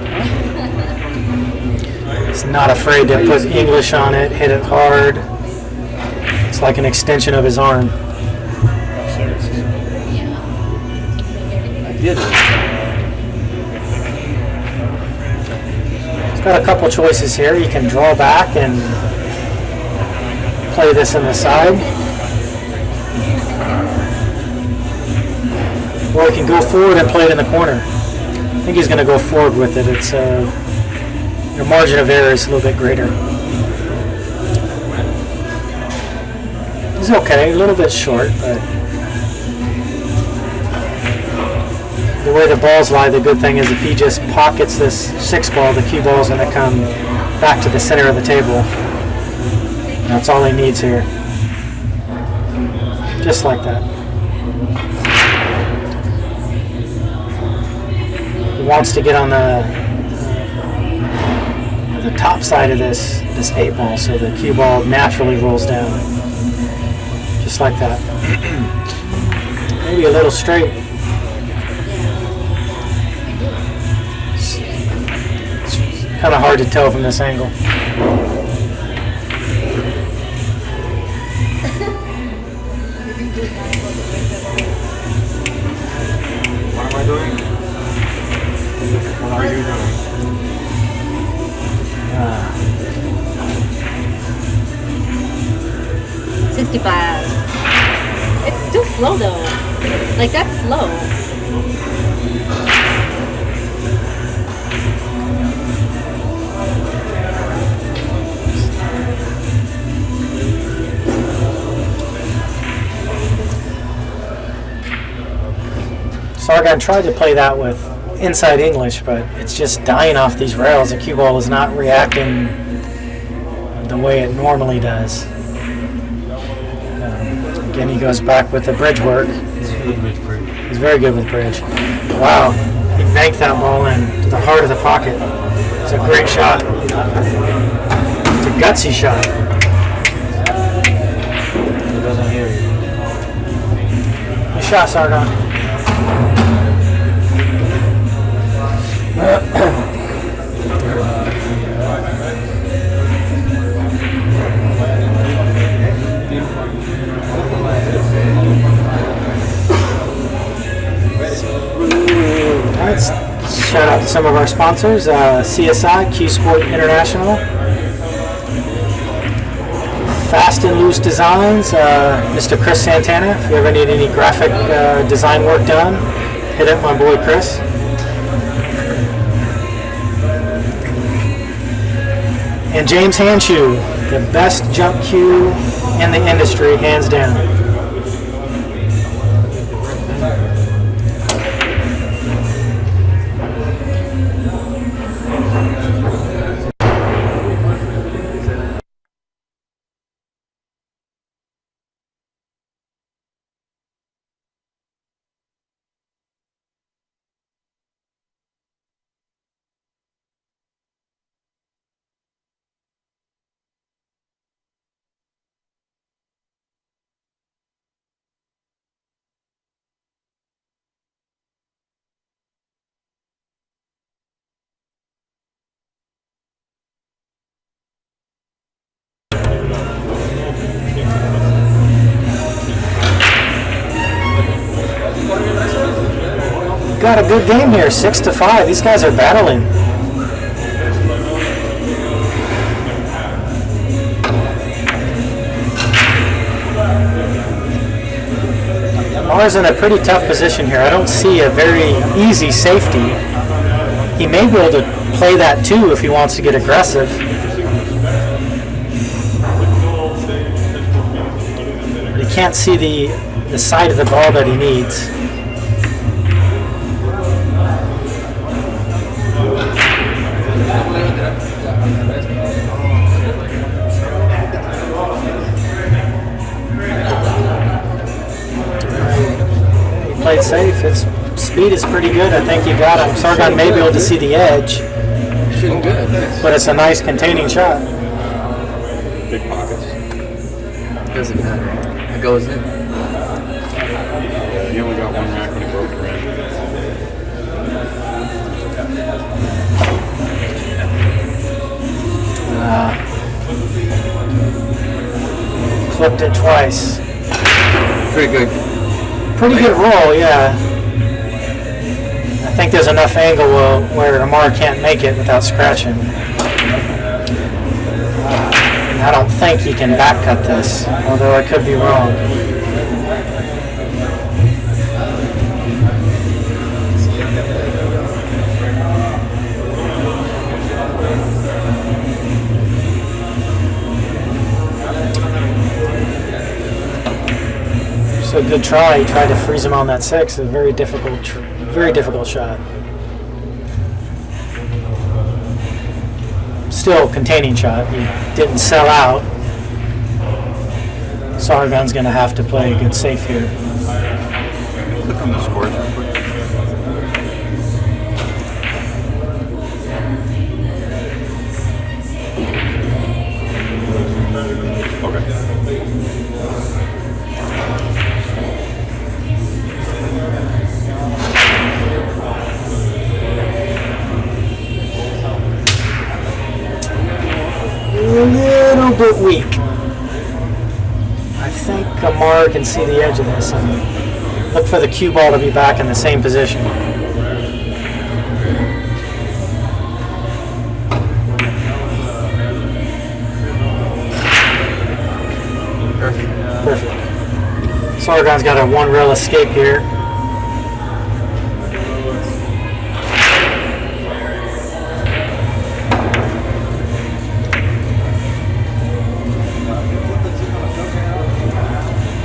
He's not afraid to put English on it, hit it hard. It's like an extension of his arm. He's got a couple choices here. You can draw back and play this in the side. Or he can go forward and play it in the corner. I think he's going to go forward with it. It's your margin of error is a little bit greater. He's okay, a little bit short, but the way the balls lie, the good thing is if he just pockets this 6 ball, the cue ball's going to come back to the center of the table. That's all he needs here. Just like that. He wants to get on the top side of this 8 ball, so the cue ball naturally rolls down. Just like that. Maybe a little straight. It's kind of hard to tell from this angle. What am I doing? What are you doing? 65. It's still slow though. Like that's slow. Sargon tried to play that with inside English, but it's just dying off these rails. The cue ball is not reacting the way it normally does. Again, he goes back with the bridge work. He's very good with bridge. Wow, he banked that ball in to the heart of the pocket. It's a great shot. It's a gutsy shot. He doesn't hear you. Good shot, Sargon. Let's shout out to some of our sponsors, CSI, Q Sport International, Fast and Loose Designs, Mr. Chris Santana. If you ever need any graphic design work done, hit up my boy Chris. And James Handshoe, the best jump cue in the industry, hands down. Got a good game here, 6-5. These guys are battling. Amar's in a pretty tough position here. I don't see a very easy safety. He may be able to play that too if he wants to get aggressive. But he can't see the side of the ball that he needs. Played safe. His speed is pretty good. I think you got him. Sargon may be able to see the edge, Shooting good. but it's a nice containing shot. Big pockets. Doesn't matter. It goes in. flipped it twice. Pretty good. Pretty good roll, yeah. I think there's enough angle where Amar can't make it without scratching. I don't think he can back cut this, although I could be wrong. So good try. He tried to freeze him on that 6. A very difficult shot. Still containing shot. He didn't sell out. Sargon's going to have to play a good safe here. Click on the scores real quick. A little bit weak. I think Amar can see the edge of this and look for the cue ball to be back in the same position. Perfect. Sargon's got a 1 rail escape here.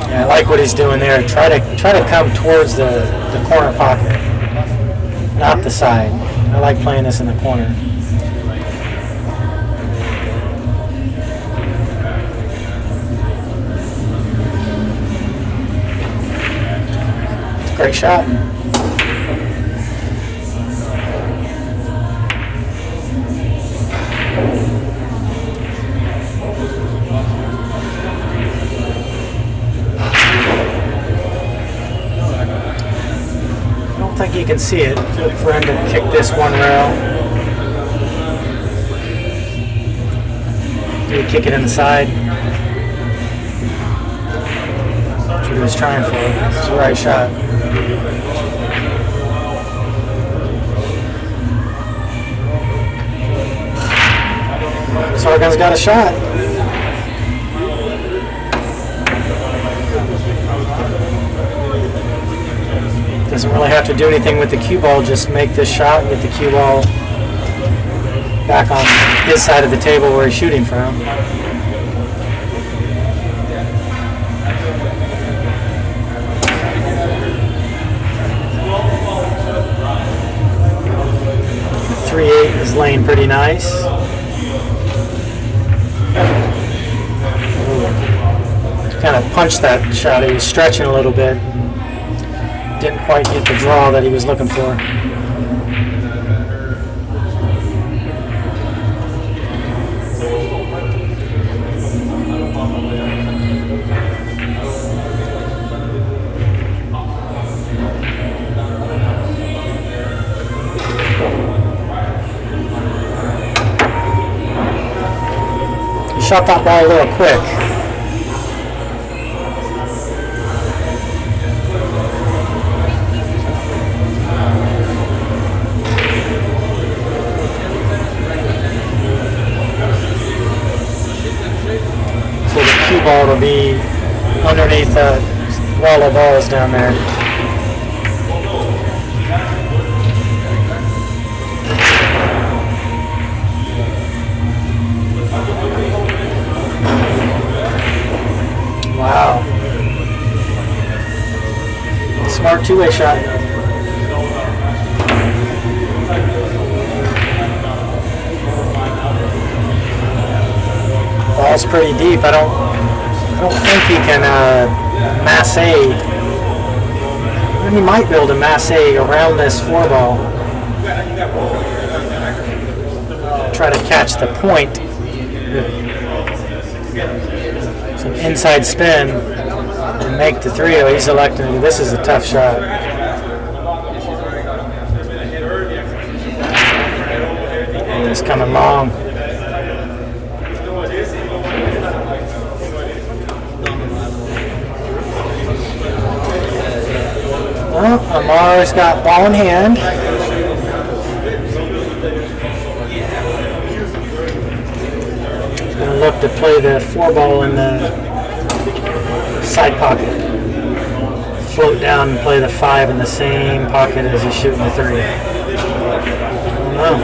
I like what he's doing there. Try to come towards the corner pocket, not the side. I like playing this in the corner. It's a great shot. I don't think you can see it. Look for him to kick this 1 rail. Do he kick it inside? That's what he was trying for. It's the right shot. Sargon's got a shot. Doesn't really have to do anything with the cue ball, just make this shot and get the cue ball back on his side of the table where he's shooting from. The 3-8 is laying pretty nice. Kind of punched that shot. He was stretching a little bit. Didn't quite get the draw that he was looking for. He shot that ball a little quick. Ball to be underneath that wall of balls down there. Wow. Smart two-way shot. Ball's pretty deep. I don't think he can masse. He might be able to masse around this 4-ball. Try to catch the point. Some inside spin and make the 3-0. He's electing. This is a tough shot. And it's coming long. Well, Amar's got ball in hand. He's going to look to play the 4-ball in the side pocket. Float down and play the 5 in the same pocket as he's shooting the 3. I don't know.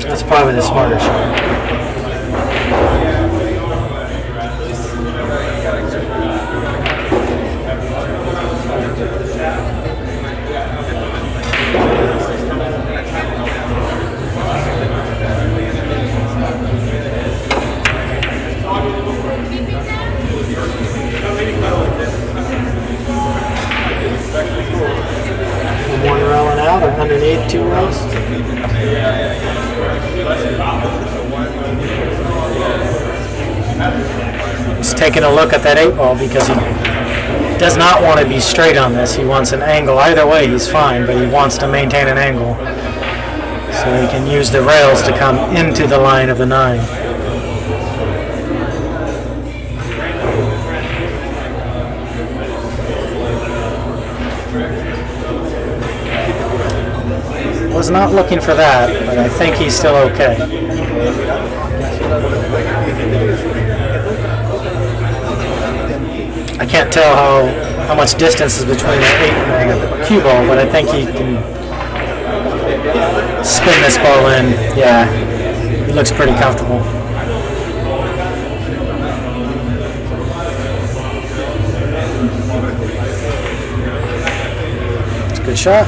That's probably the smarter shot. One row and out, or underneath 2 rows. He's taking a look at that 8-ball because he does not want to be straight on this. He wants an angle. Either way, he's fine, but he wants to maintain an angle so he can use the rails to come into the line of the 9. Was not looking for that, but I think he's still okay. I can't tell how much distance is between the 8 and the cue ball, but I think he can spin this ball in. Yeah, he looks pretty comfortable. It's a good shot.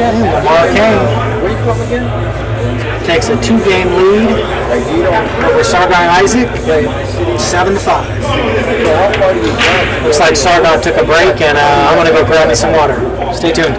Amar Kang takes a 2-game lead over Sargon Issac, 7-5. Looks like Sargon took a break, and I'm going to go grab me some water. Stay tuned.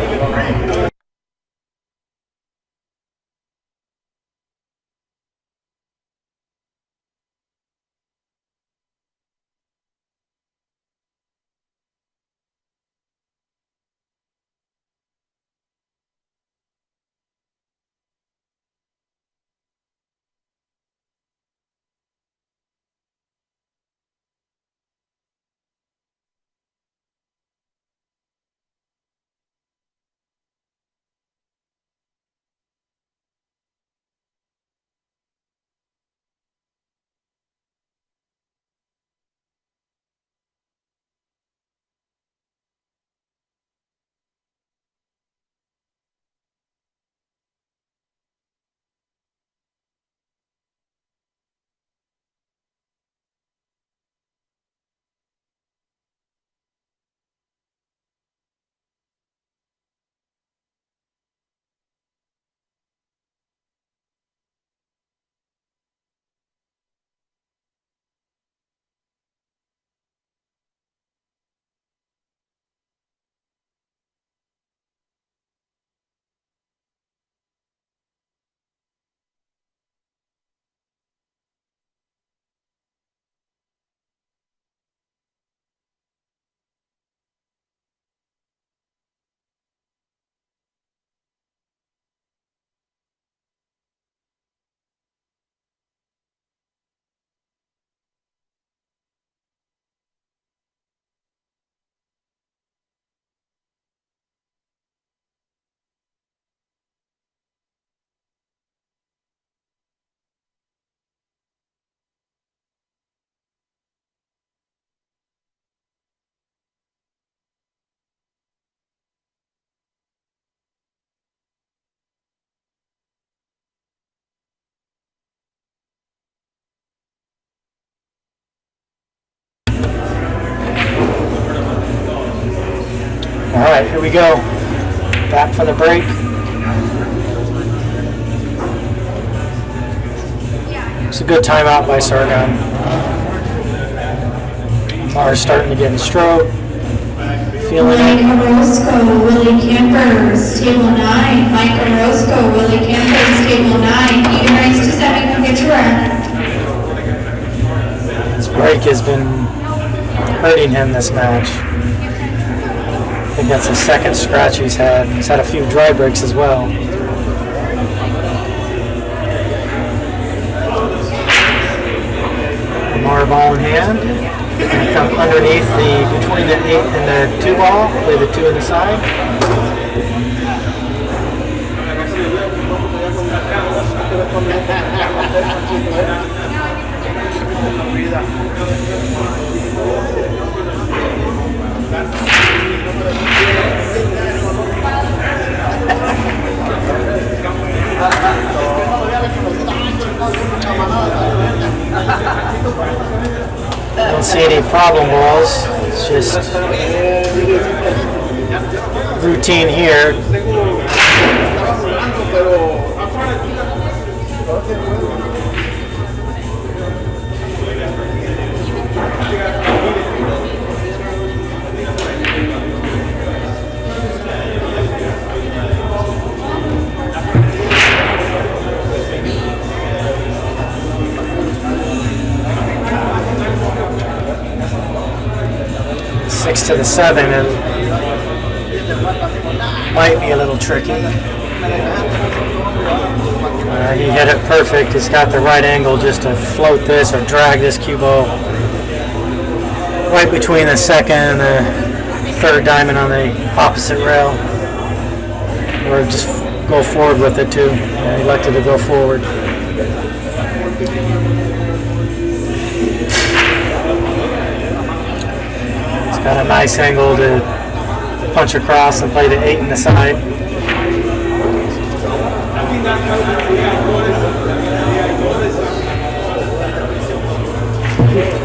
All right, here we go. Back from the break. It's a good timeout by Sargon. Amar starting to get in stroke. Feeling Mike it. Orozco, Willie Campers, table 9. Mike Orozco, Willie Campers, table 9. Even race to 7, come get your breath. This break has been hurting him this match. I think think that's the second scratch he's had. He's had a few dry breaks as well. Amar ball in hand. Gonna come underneath between the 8 and the 2 ball, play the 2 in the side. Don't see any problem balls. It's just routine here. Six to the 7 and might be a little tricky. He hit it perfect. He's got the right angle just to float this or drag this cue ball right between the 2nd and the 3rd diamond on the opposite rail. Or just go forward with it too. He elected to go forward. Got a nice angle to punch across and play the 8 in the side.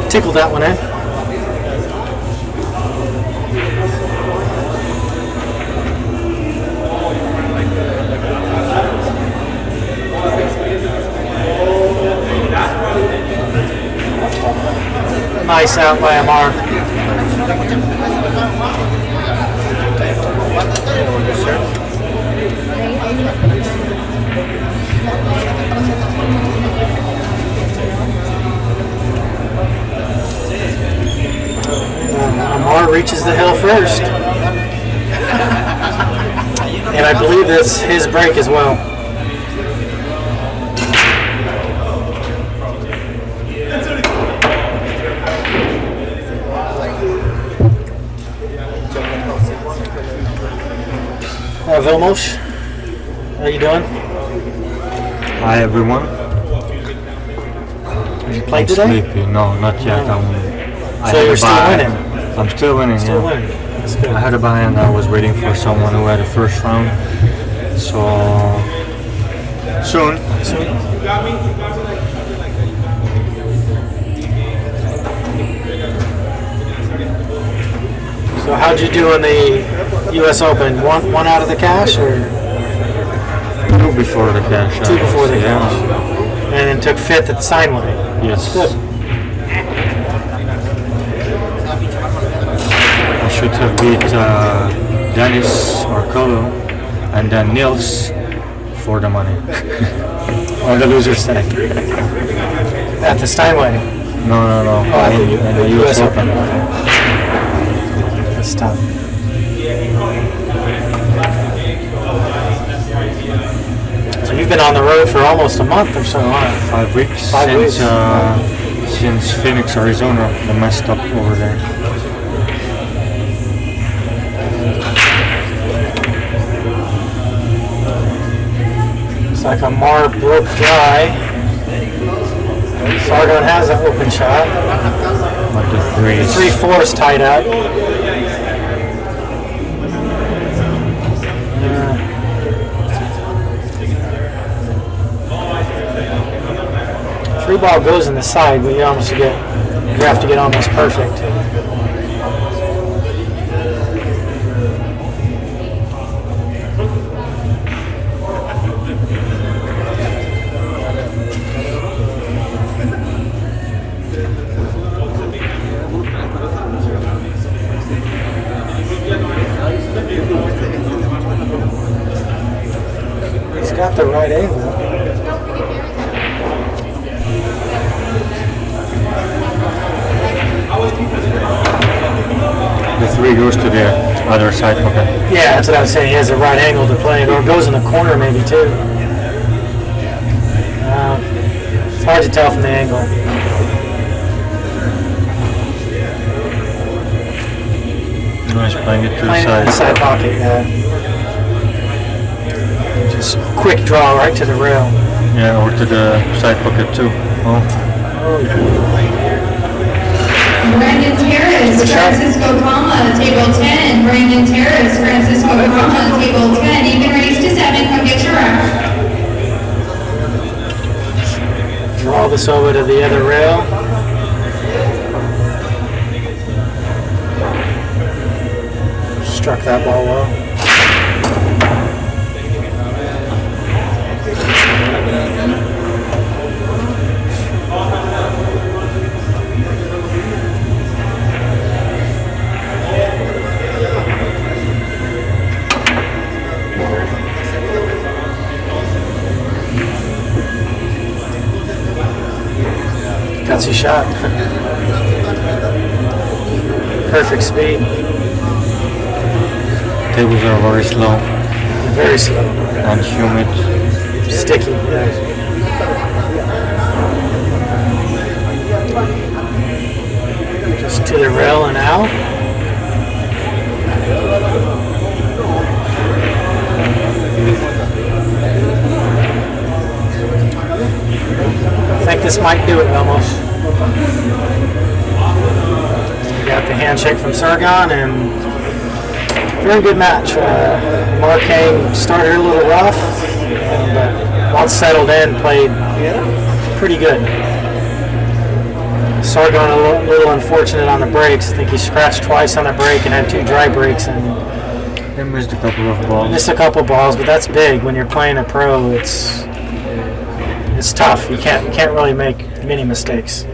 Tickled that one in. Nice out by Amar. Amar reaches the hill first. And I believe that's his break as well. Vilmos, how you doing? Hi everyone. Have you played I'm today? sleepy. No, not yet. No. I So had you're a still buy- winning? I'm still winning. Still yeah. winning. That's good. I had a buy and I was waiting for someone who had a first round. So soon. So how'd you do in the U.S. Open? One out of the cash or 2 before the cash. 2 before the yeah. cash? And then took 5th at the Steinway. Yes. Good. I should have beat Dennis or Colo and then Niels for the money. On the loser's side. At the Steinway. No. at in the US Open. That's tough. So you've been on the road for almost a month or so, huh? 5 weeks 5 since weeks. Since Phoenix, Arizona, the messed up over there. It's like Amar broke dry. Sargon has an open shot. But the 3-4's tied up. 3 ball goes in the side, but you have to get almost perfect. He's got the right angle. The 3 goes to there. other side pocket. Yeah, that's what I was saying. He has a right angle to play it, or goes in the corner maybe too. It's hard to tell from the angle. No, he's playing it to the Playing it in the side. side pocket, yeah. Just quick draw right to the rail. Yeah, or to the side pocket too. Oh, Brandon Terrace, Francisco Kama, table 10. Brandon Terrace, Francisco Kama, table 10. Even raise to 7. Come get your round. Draw this over to the other rail. Struck that ball well. Gutsy shot. Perfect speed. tables are very slow Very slow. and humid. Sticky. Yeah. Just to the rail and out. I think this might do it almost. We got the handshake from Sargon and very good match. Amar Kang started a little rough, but once settled in, played pretty good. Sargon a little unfortunate on the breaks. I think he scratched twice on the break and had 2 dry breaks and They missed a couple of balls. missed a couple balls, but that's big. When you're playing a pro, it's tough. You can't really make many mistakes.